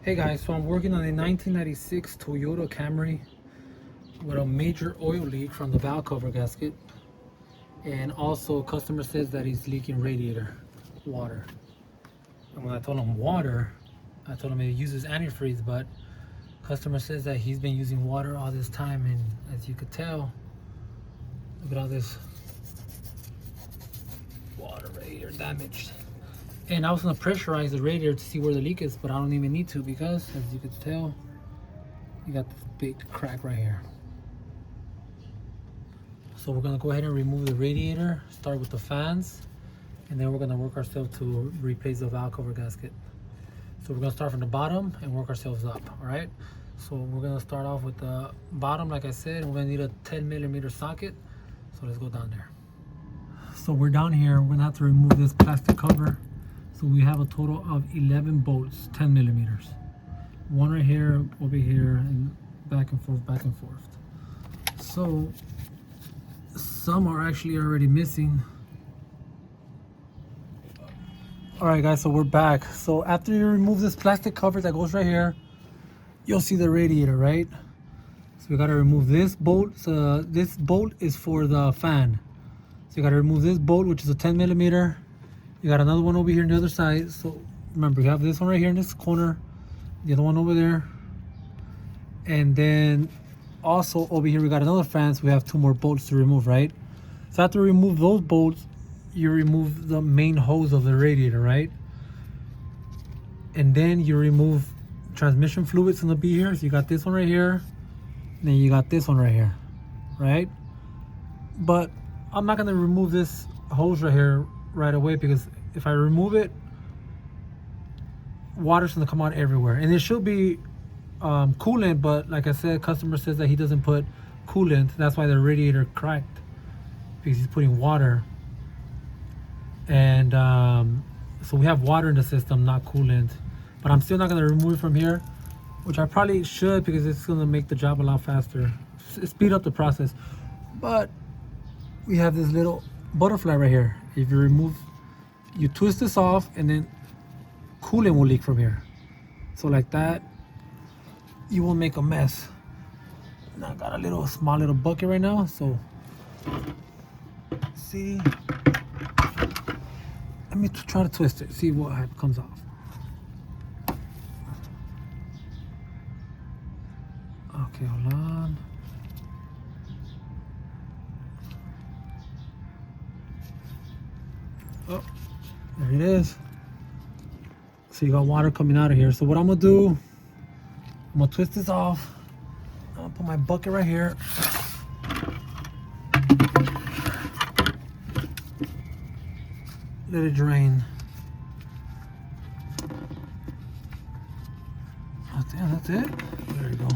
Hey guys, so I'm working on a 1996 Toyota Camry with a major oil leak from the valve cover gasket, and also customer says that he's leaking radiator water. And when I told him water, I told him he uses antifreeze, but customer says that he's been using water all this time, and as you could tell, look at all this water radiator damaged. And I was gonna pressurize the radiator to see where the leak is, but I don't even need to because, as you could tell, you got this big crack right here. So we're gonna go ahead and remove the radiator, start with the fans, and then we're gonna work ourselves to replace the valve cover gasket. So we're gonna start from the bottom and work ourselves up, all right? So we're gonna start off with the bottom, like I said. We're gonna need a 10mm socket. So let's go down there. So we're down here, we're gonna have to remove this plastic cover. So we have a total of 11 bolts, 10mm. One right here, over here, and back and forth, back and forth. So some are actually already missing. All right guys, so we're back. So after you remove this plastic cover that goes right here, you'll see the radiator, right? So we gotta remove this bolt. This bolt is for the fan. So you gotta remove this bolt, which is a 10mm. You got another one over here on the other side. So remember, you have this one right here in this corner, the other one over there. And then also over here, we got another fan, so we have two more bolts to remove, right? So after you remove those bolts, you remove the main hose of the radiator, right? And then you remove transmission fluid. It's gonna be here. So you got this one right here, and then you got this one right here, right? But I'm not gonna remove this hose right here right away, because if I remove it, water's gonna come out everywhere, and it should be coolant, but like I said, customer says that he doesn't put coolant. That's why the radiator cracked, because he's putting water. And so we have water in the system, not coolant. But I'm still not gonna remove it from here, which I probably should, because it's gonna make the job a lot faster, speed up the process. But we have this little butterfly right here. If you remove, you twist this off, and then coolant will leak from here. So like that, you will make a mess. Now I got a small little bucket right now, so see, let me try to twist it, see what comes off. Okay, hold on. Oh, there it is. So you got water coming out of here. So what I'm gonna do, I'm gonna twist this off. I'm gonna put my bucket right here. Let it drain. Oh, damn, that's it? There you go.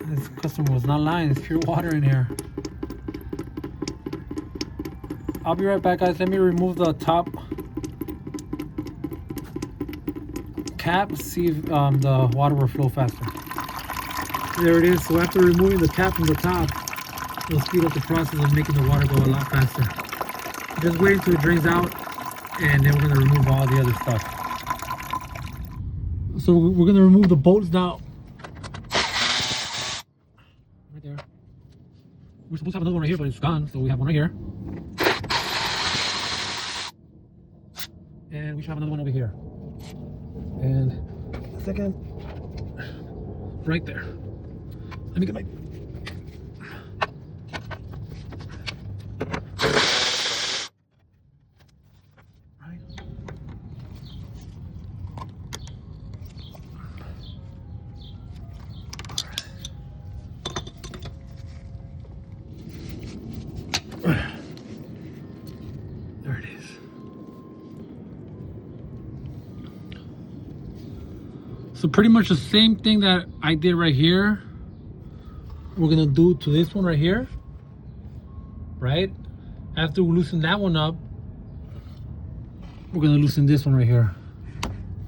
This customer was not lying. It's pure water in here. I'll be right back, guys. Let me remove the top cap, see if the water will flow faster. There it is. So after removing the cap from the top, it'll speed up the process of making the water go a lot faster. Just wait until it drains out, and then we're gonna remove all the other stuff. So we're gonna remove the bolts now. Right there. We're supposed to have another one right here, but it's gone. So we have one right here. And we should have another one over here. And a second, right there. Let me get my, right. There it is. So pretty much the same thing that I did right here, we're gonna do to this one right here, right? After we loosen that one up, we're gonna loosen this one right here.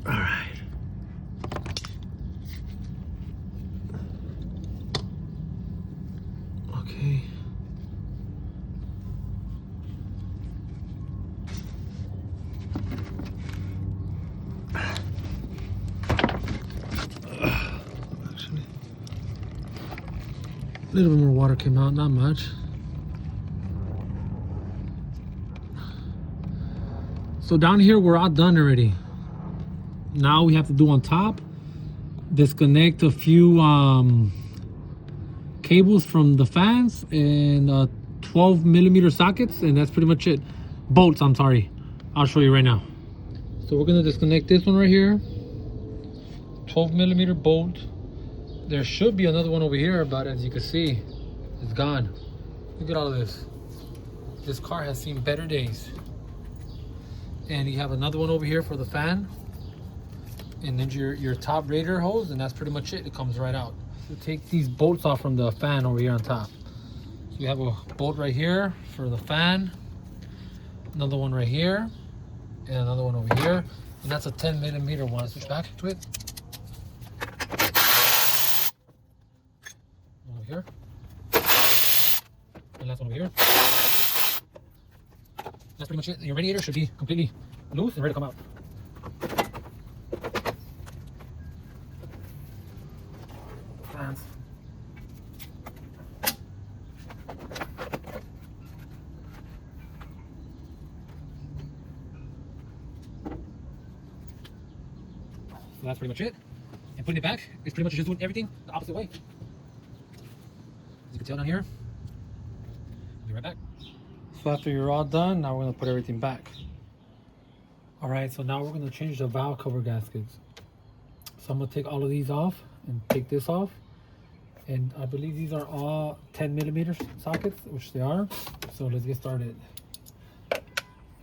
All right. A little bit more water came out, not much. So down here, we're all done already. Now we have to do on top, disconnect a few cables from the fans and 12 millimeter sockets, and that's pretty much it. Bolts, I'm sorry. I'll show you right now. So we're gonna disconnect this one right here. 12 millimeter bolt. There should be another one over here, but as you can see, it's gone. Look at all of this. This car has seen better days. And you have another one over here for the fan. And then your top radiator hose, and that's pretty much it. It comes right out. So take these bolts off from the fan over here on top. So you have a bolt right here for the fan, another one right here, and another one over here. And that's a 10 millimeter one. Switch back to it. One over here. And last one over here. That's pretty much it. Your radiator should be completely loose and ready to come out. Fans. So that's pretty much it. And putting it back is pretty much just doing everything the opposite way. As you can tell down here, I'll be right back. So after you're all done, now we're gonna put everything back. All right, so now we're gonna change the valve cover gaskets. So I'm gonna take all of these off and take this off. And I believe these are all 10 millimeter sockets, which they are. So let's get started.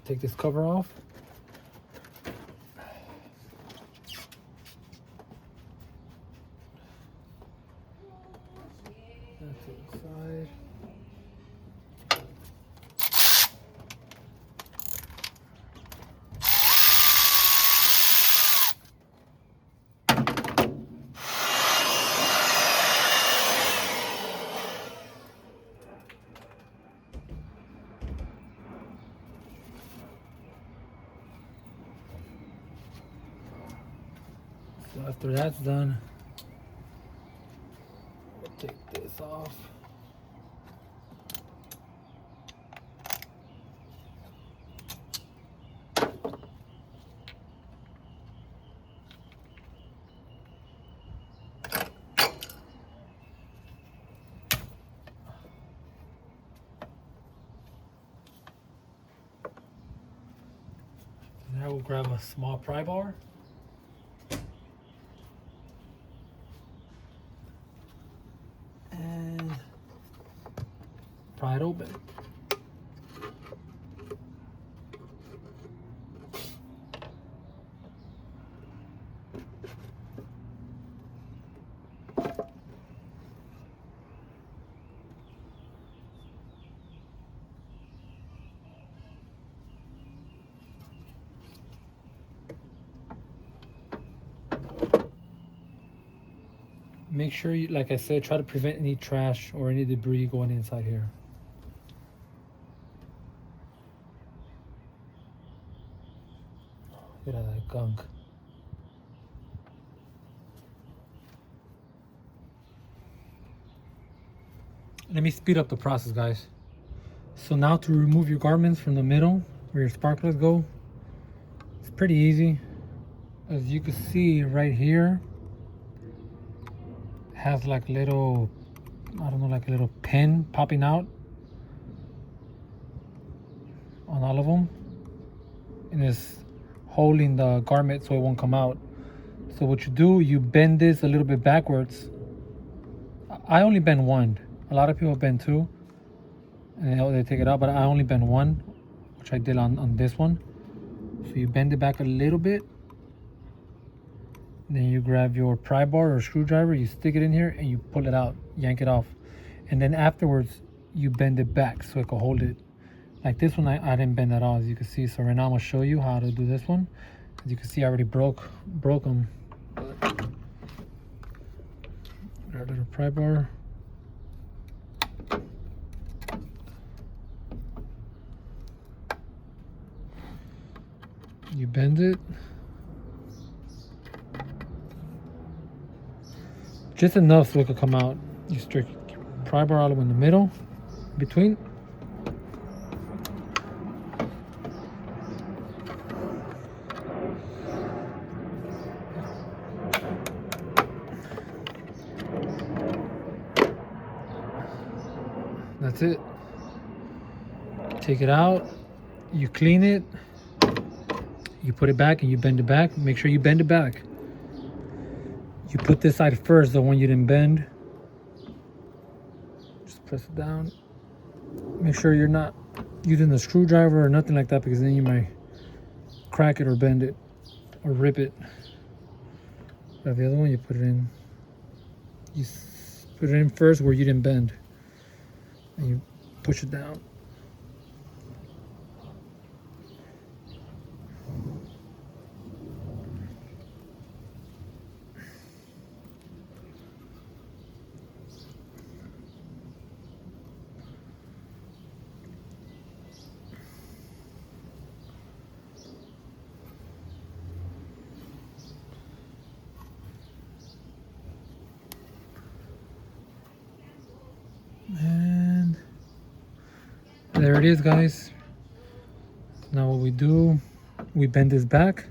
Take this cover off. That's to the side. So after that's done, we'll take this off. Now we'll grab a small pry bar. And pry it open. Make sure you, like I said, try to prevent any trash or any debris going inside here. Look at that gunk. Let me speed up the process, guys. So now to remove your garments from the middle where your spark plugs go, it's pretty easy. As you can see right here, has like little, I don't know, like a little pin popping out on all of them, and it's holding the garment so it won't come out. So what you do, you bend this a little bit backwards. I only bend one. A lot of people bend two and they take it out, but I only bend one, which I did on this one. So you bend it back a little bit. Then you grab your pry bar or screwdriver, you stick it in here and you pull it out, yank it off. And then afterwards, you bend it back so it can hold it. Like this one, I didn't bend at all, as you can see. So right now I'm gonna show you how to do this one. As you can see, I already broke them. Our little pry bar. You bend it. Just enough so it could come out. You pry bar all the way in the middle, between. That's it. Take it out, you clean it, you put it back and you bend it back. Make sure you bend it back. You put this side first, the one you didn't bend. Just press it down. Make sure you're not using the screwdriver or nothing like that, because then you might crack it or bend it or rip it. But the other one, you put it in. You put it in first where you didn't bend, and you push it down. And there it is, guys. Now what we do, we bend this back.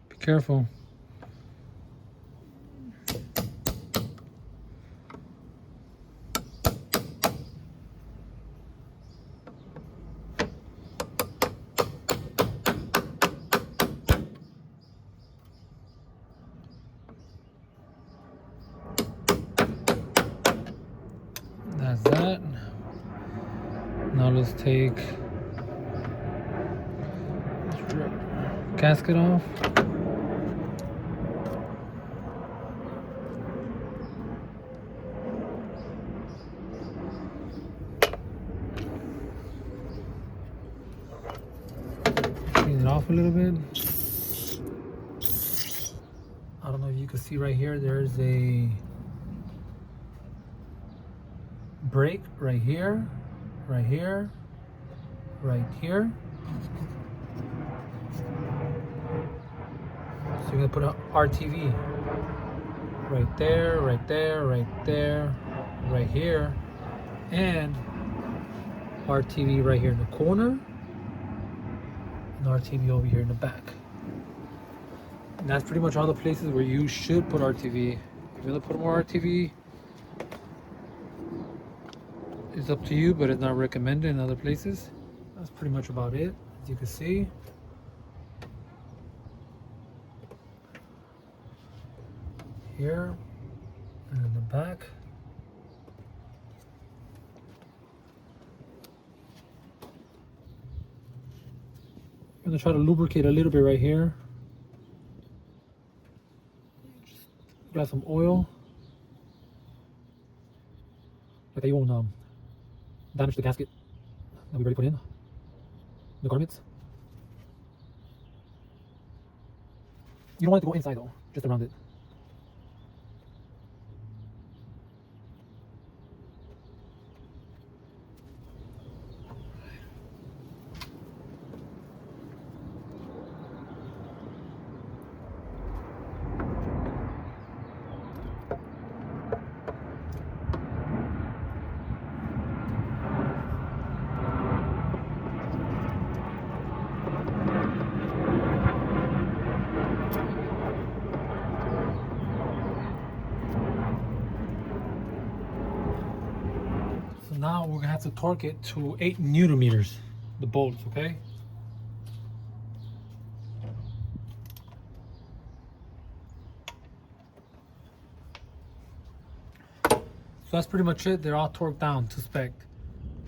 Be careful. That's that. Now let's take this gasket off. Clean it off a little bit. I don't know if you can see right here, there's a brake right here, right here, right here. So you're gonna put an RTV right there, right there, right there, right here, and RTV right here in the corner, and RTV over here in the back. And that's pretty much all the places where you should put RTV. If you want to put more RTV, it's up to you, but it's not recommended in other places. That's pretty much about it, as you can see. Here and in the back. I'm gonna try to lubricate a little bit right here. Just grab some oil. Like you won't damage the gasket that we already put in, the garments. You don't want it to go inside though, just around it. Now we're gonna have to torque it to 8 Newton meters, the bolts, okay? So that's pretty much it. They're all torqued down to spec.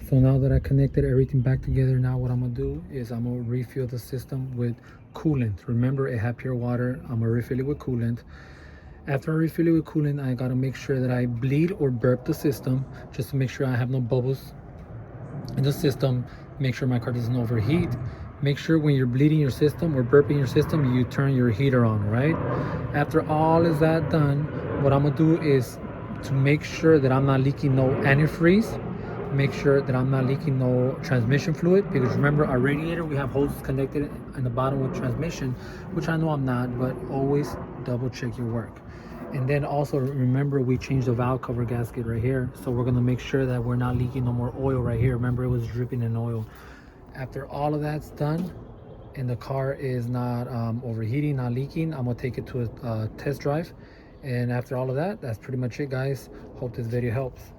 So now that I connected everything back together, now what I'm gonna do is I'm gonna refill the system with coolant. Remember, it had pure water. I'm gonna refill it with coolant. After I refill it with coolant, I gotta make sure that I bleed or burp the system, just to make sure I have no bubbles in the system. Make sure my car doesn't overheat. Make sure when you're bleeding your system or burping your system, you turn your heater on, right? After all is that done, what I'm gonna do is, to make sure that I'm not leaking no antifreeze, make sure that I'm not leaking no transmission fluid, because remember our radiator, we have hoses connected in the bottom with transmission, which I know I'm not, but always double check your work. And then also remember, we changed the valve cover gasket right here, so we're gonna make sure that we're not leaking no more oil right here. Remember, it was dripping in oil. After all of that's done and the car is not overheating, not leaking, I'm gonna take it to a test drive. And after all of that, that's pretty much it, guys. Hope this video helps.